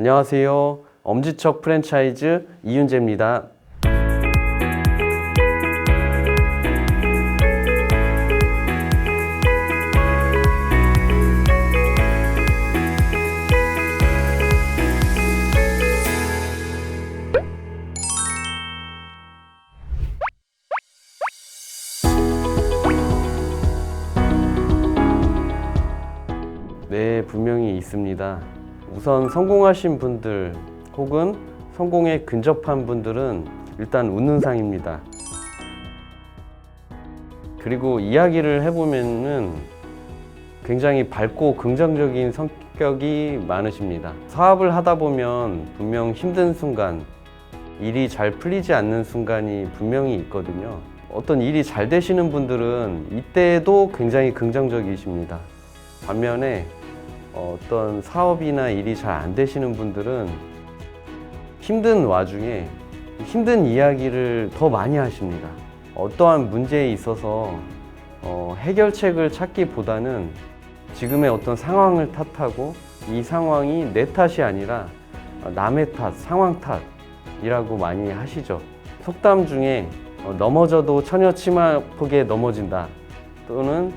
안녕하세요. 엄지척 프랜차이즈 이윤재입니다. 네, 분명히 있습니다. 우선 성공하신 분들 혹은 성공에 근접한 분들은 일단 웃는 상입니다. 그리고 이야기를 해보면은 굉장히 밝고 긍정적인 성격이 많으십니다. 사업을 하다 보면 분명 힘든 순간, 일이 잘 풀리지 않는 순간이 분명히 있거든요. 어떤 일이 잘 되시는 분들은 이때도 굉장히 긍정적이십니다. 반면에 어떤 사업이나 일이 잘 안 되시는 분들은 힘든 와중에 힘든 이야기를 더 많이 하십니다. 어떠한 문제에 있어서 해결책을 찾기보다는 지금의 어떤 상황을 탓하고 이 상황이 내 탓이 아니라 남의 탓, 상황 탓이라고 많이 하시죠. 속담 중에 넘어져도 처녀 치마폭에 넘어진다, 또는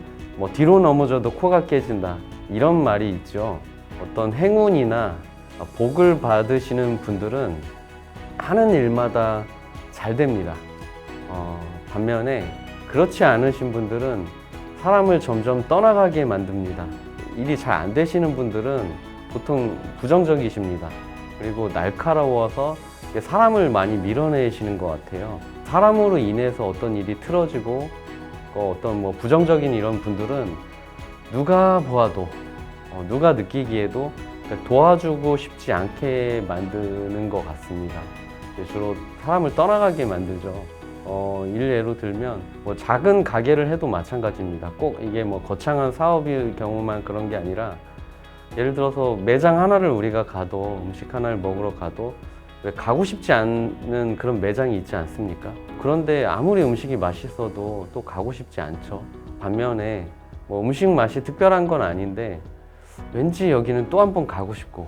뒤로 넘어져도 코가 깨진다, 이런 말이 있죠. 어떤 행운이나 복을 받으시는 분들은 하는 일마다 잘 됩니다. 반면에 그렇지 않으신 분들은 사람을 점점 떠나가게 만듭니다. 일이 잘 안 되시는 분들은 보통 부정적이십니다. 그리고 날카로워서 사람을 많이 밀어내시는 것 같아요. 사람으로 인해서 어떤 일이 틀어지고 어떤 부정적인 이런 분들은 누가 보아도 누가 느끼기에도 도와주고 싶지 않게 만드는 것 같습니다. 주로 사람을 떠나가게 만들죠. 일례로 들면 작은 가게를 해도 마찬가지입니다. 꼭 이게 거창한 사업일 경우만 그런 게 아니라, 예를 들어서 매장 하나를 우리가 가도, 음식 하나를 먹으러 가도 왜 가고 싶지 않는 그런 매장이 있지 않습니까? 그런데 아무리 음식이 맛있어도 또 가고 싶지 않죠. 반면에 음식 맛이 특별한 건 아닌데 왠지 여기는 또 한 번 가고 싶고,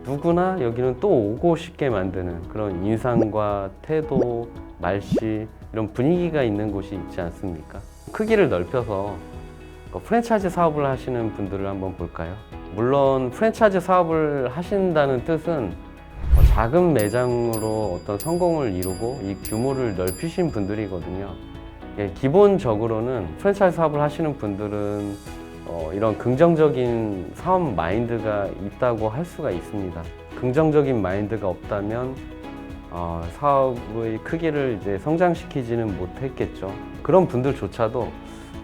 누구나 여기는 또 오고 싶게 만드는 그런 인상과 태도, 말씨, 이런 분위기가 있는 곳이 있지 않습니까? 크기를 넓혀서 프랜차이즈 사업을 하시는 분들을 한번 볼까요? 물론 프랜차이즈 사업을 하신다는 뜻은 작은 매장으로 어떤 성공을 이루고 이 규모를 넓히신 분들이거든요. 기본적으로는 프랜차이즈 사업을 하시는 분들은 이런 긍정적인 사업 마인드가 있다고 할 수가 있습니다. 긍정적인 마인드가 없다면 사업의 크기를 이제 성장시키지는 못했겠죠. 그런 분들조차도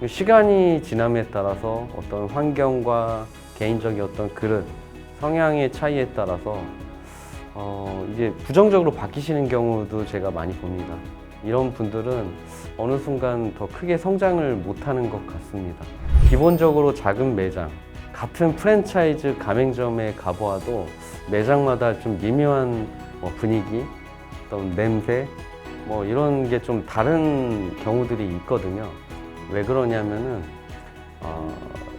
시간이 지남에 따라서 어떤 환경과 개인적인 어떤 그릇, 성향의 차이에 따라서 이제 부정적으로 바뀌시는 경우도 제가 많이 봅니다. 이런 분들은 어느 순간 더 크게 성장을 못하는 것 같습니다. 기본적으로 작은 매장, 같은 프랜차이즈 가맹점에 가보아도 매장마다 좀 미묘한 분위기, 어떤 냄새, 이런 게 좀 다른 경우들이 있거든요. 왜 그러냐면은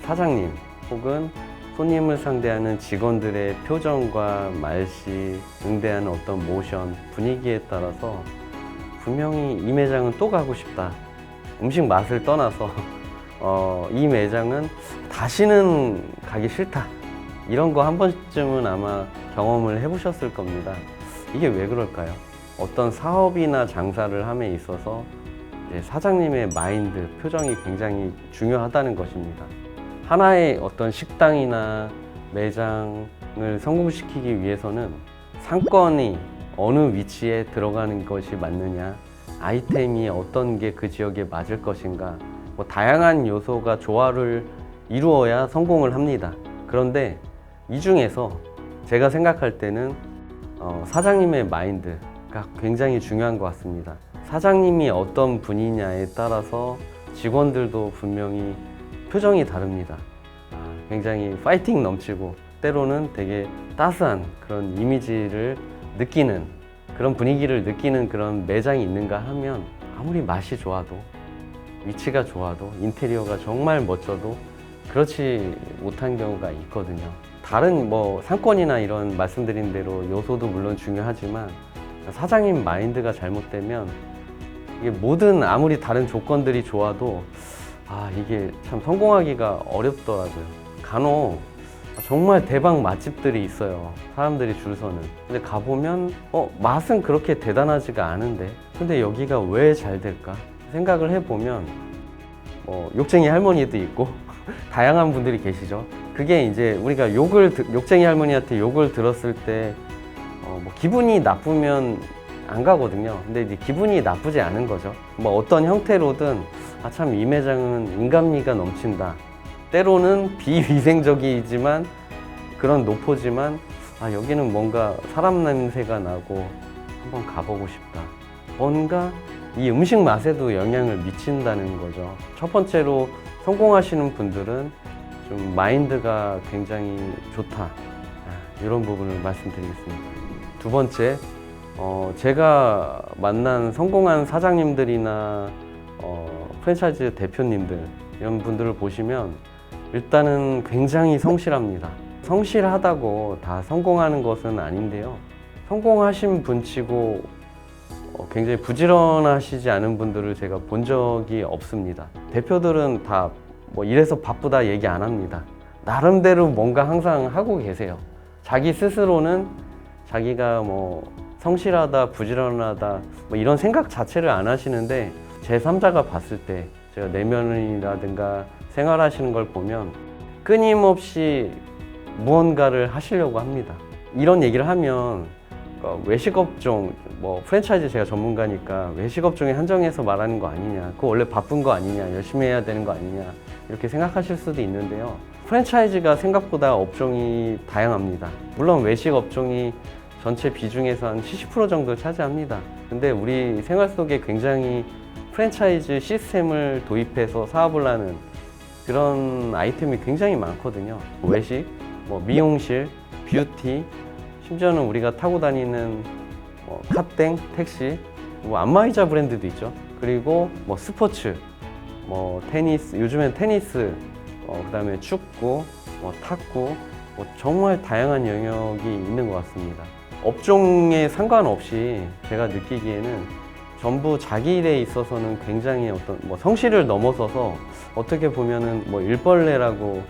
사장님 혹은 손님을 상대하는 직원들의 표정과 말씨, 응대하는 어떤 모션, 분위기에 따라서 분명히 이 매장은 또 가고 싶다, 음식 맛을 떠나서 이 매장은 다시는 가기 싫다, 이런 거 한 번쯤은 아마 경험을 해보셨을 겁니다. 이게 왜 그럴까요? 어떤 사업이나 장사를 함에 있어서 사장님의 마인드, 표정이 굉장히 중요하다는 것입니다. 하나의 어떤 식당이나 매장을 성공시키기 위해서는 상권이 어느 위치에 들어가는 것이 맞느냐, 아이템이 어떤 게 그 지역에 맞을 것인가, 다양한 요소가 조화를 이루어야 성공을 합니다. 그런데 이 중에서 제가 생각할 때는 사장님의 마인드가 굉장히 중요한 것 같습니다. 사장님이 어떤 분이냐에 따라서 직원들도 분명히 표정이 다릅니다. 굉장히 파이팅 넘치고 때로는 되게 따스한 그런 이미지를 느끼는, 그런 분위기를 느끼는 그런 매장이 있는가 하면, 아무리 맛이 좋아도, 위치가 좋아도, 인테리어가 정말 멋져도 그렇지 못한 경우가 있거든요. 다른 뭐 상권이나 이런 말씀드린 대로 요소도 물론 중요하지만 사장님 마인드가 잘못되면 이게 모든 아무리 다른 조건들이 좋아도 이게 참 성공하기가 어렵더라고요. 간혹 정말 대박 맛집들이 있어요. 사람들이 줄 서는. 근데 가보면 맛은 그렇게 대단하지가 않은데 근데 여기가 왜 잘 될까 생각을 해보면 욕쟁이 할머니도 있고 다양한 분들이 계시죠. 그게 이제 우리가 욕쟁이 할머니한테 욕을 들었을 때 뭐 기분이 나쁘면 안 가거든요. 근데 이제 기분이 나쁘지 않은 거죠. 뭐 어떤 형태로든 참 이 매장은 인간미가 넘친다. 때로는 비위생적이지만 그런 노포지만 여기는 뭔가 사람 냄새가 나고 한번 가보고 싶다. 뭔가 이 음식 맛에도 영향을 미친다는 거죠. 첫 번째로 성공하시는 분들은 좀 마인드가 굉장히 좋다. 이런 부분을 말씀드리겠습니다. 두 번째, 제가 만난 성공한 사장님들이나 프랜차이즈 대표님들 이런 분들을 보시면 일단은 굉장히 성실합니다. 성실하다고 다 성공하는 것은 아닌데요. 성공하신 분치고 굉장히 부지런하시지 않은 분들을 제가 본 적이 없습니다. 대표들은 다 뭐 이래서 바쁘다 얘기 안 합니다. 나름대로 뭔가 항상 하고 계세요. 자기 스스로는 자기가 뭐 성실하다, 부지런하다 뭐 이런 생각 자체를 안 하시는데 제3자가 봤을 때 제가 내면이라든가 생활하시는 걸 보면 끊임없이 무언가를 하시려고 합니다. 이런 얘기를 하면 외식업종, 뭐 프랜차이즈 제가 전문가니까 외식업종에 한정해서 말하는 거 아니냐, 그거 원래 바쁜 거 아니냐, 열심히 해야 되는 거 아니냐 이렇게 생각하실 수도 있는데요. 프랜차이즈가 생각보다 업종이 다양합니다. 물론 외식업종이 전체 비중에서 한 70% 정도 차지합니다. 근데 우리 생활 속에 굉장히 프랜차이즈 시스템을 도입해서 사업을 하는 그런 아이템이 굉장히 많거든요. 외식, 뭐 미용실, 뷰티, 심지어는 우리가 타고 다니는 카땡, 택시, 뭐 안마의자 브랜드도 있죠. 그리고 뭐 스포츠, 뭐 테니스, 요즘엔 테니스, 그다음에 축구, 뭐 탁구, 뭐 정말 다양한 영역이 있는 것 같습니다. 업종에 상관없이 제가 느끼기에는 전부 자기 일에 있어서는 굉장히 어떤 뭐 성실을 넘어서서 어떻게 보면은 뭐 일벌레라고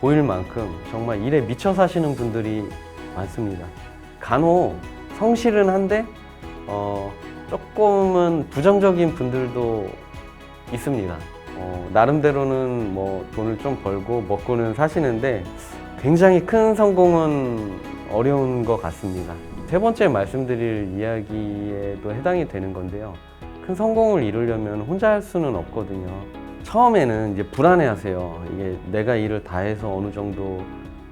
보일 만큼 정말 일에 미쳐 사시는 분들이 많습니다. 간혹 성실은 한데 조금은 부정적인 분들도 있습니다. 나름대로는 뭐 돈을 좀 벌고 먹고는 사시는데 굉장히 큰 성공은 어려운 것 같습니다. 세 번째 말씀드릴 이야기에도 해당이 되는 건데요. 큰 성공을 이루려면 혼자 할 수는 없거든요. 처음에는 이제 불안해하세요. 이게 내가 일을 다 해서 어느 정도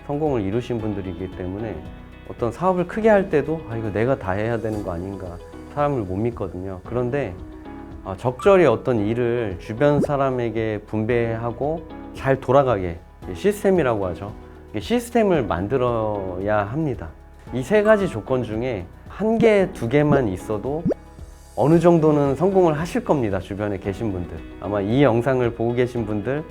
성공을 이루신 분들이기 때문에 어떤 사업을 크게 할 때도 이거 내가 다 해야 되는 거 아닌가 사람을 못 믿거든요. 그런데 적절히 어떤 일을 주변 사람에게 분배하고 잘 돌아가게 시스템이라고 하죠. 시스템을 만들어야 합니다. 이 세 가지 조건 중에 한 개, 두 개만 있어도 어느 정도는 성공을 하실 겁니다. 주변에 계신 분들. 아마 이 영상을 보고 계신 분들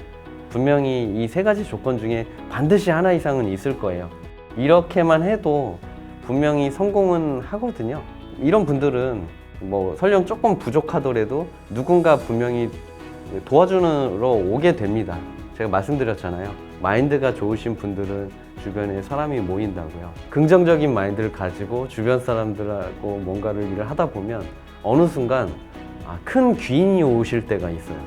분명히 이 세 가지 조건 중에 반드시 하나 이상은 있을 거예요. 이렇게만 해도 분명히 성공은 하거든요. 이런 분들은 뭐 설령 조금 부족하더라도 누군가 분명히 도와주러 오게 됩니다. 제가 말씀드렸잖아요. 마인드가 좋으신 분들은 주변에 사람이 모인다고요. 긍정적인 마인드를 가지고 주변 사람들하고 뭔가를 일을 하다 보면 어느 순간 큰 귀인이 오실 때가 있어요.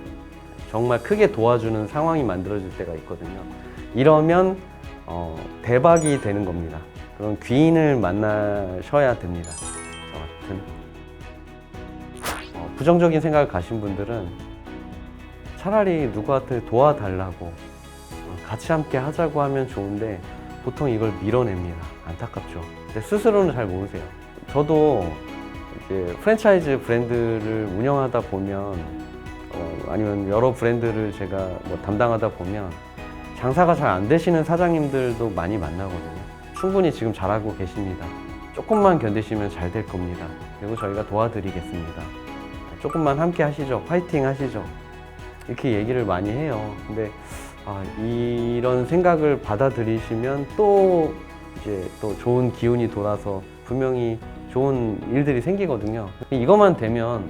정말 크게 도와주는 상황이 만들어질 때가 있거든요. 이러면 대박이 되는 겁니다. 그런 귀인을 만나셔야 됩니다. 저 같은 부정적인 생각을 가신 분들은 차라리 누구한테 도와달라고 같이 함께 하자고 하면 좋은데 보통 이걸 밀어냅니다. 안타깝죠. 근데 스스로는 잘 모르세요. 저도 이제 프랜차이즈 브랜드를 운영하다 보면 아니면 여러 브랜드를 제가 뭐 담당하다 보면 장사가 잘 안 되시는 사장님들도 많이 만나거든요. 충분히 지금 잘하고 계십니다. 조금만 견디시면 잘 될 겁니다. 그리고 저희가 도와드리겠습니다. 조금만 함께 하시죠. 파이팅 하시죠. 이렇게 얘기를 많이 해요. 근데 이런 생각을 받아들이시면 또 이제 또 좋은 기운이 돌아서 분명히 좋은 일들이 생기거든요. 이것만 되면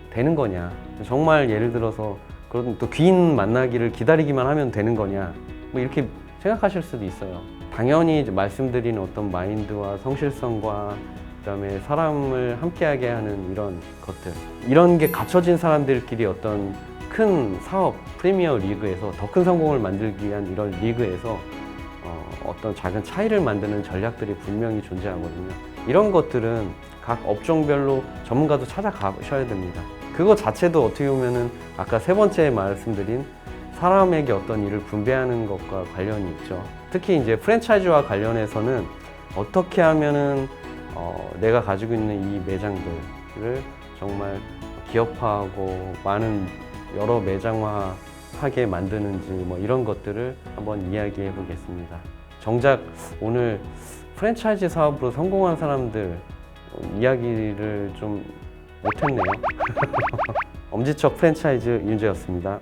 되는 거냐? 정말 예를 들어서 그런 또 귀인 만나기를 기다리기만 하면 되는 거냐? 뭐 이렇게 생각하실 수도 있어요. 당연히 이제 말씀드린 어떤 마인드와 성실성과 그다음에 사람을 함께하게 하는 이런 것들, 이런 게 갖춰진 사람들끼리 어떤 큰 사업, 프리미어 리그에서 더 큰 성공을 만들기 위한 이런 리그에서 어떤 작은 차이를 만드는 전략들이 분명히 존재하거든요. 이런 것들은 각 업종별로 전문가도 찾아가셔야 됩니다. 그거 자체도 어떻게 보면은 아까 세 번째 말씀드린 사람에게 어떤 일을 분배하는 것과 관련이 있죠. 특히 이제 프랜차이즈와 관련해서는 어떻게 하면은 내가 가지고 있는 이 매장들을 정말 기업화하고 많은 여러 매장화하게 만드는지 뭐 이런 것들을 한번 이야기해 보겠습니다. 정작 오늘 프랜차이즈 사업으로 성공한 사람들 이야기를 좀 못했네요. 엄지척 프랜차이즈 윤재였습니다.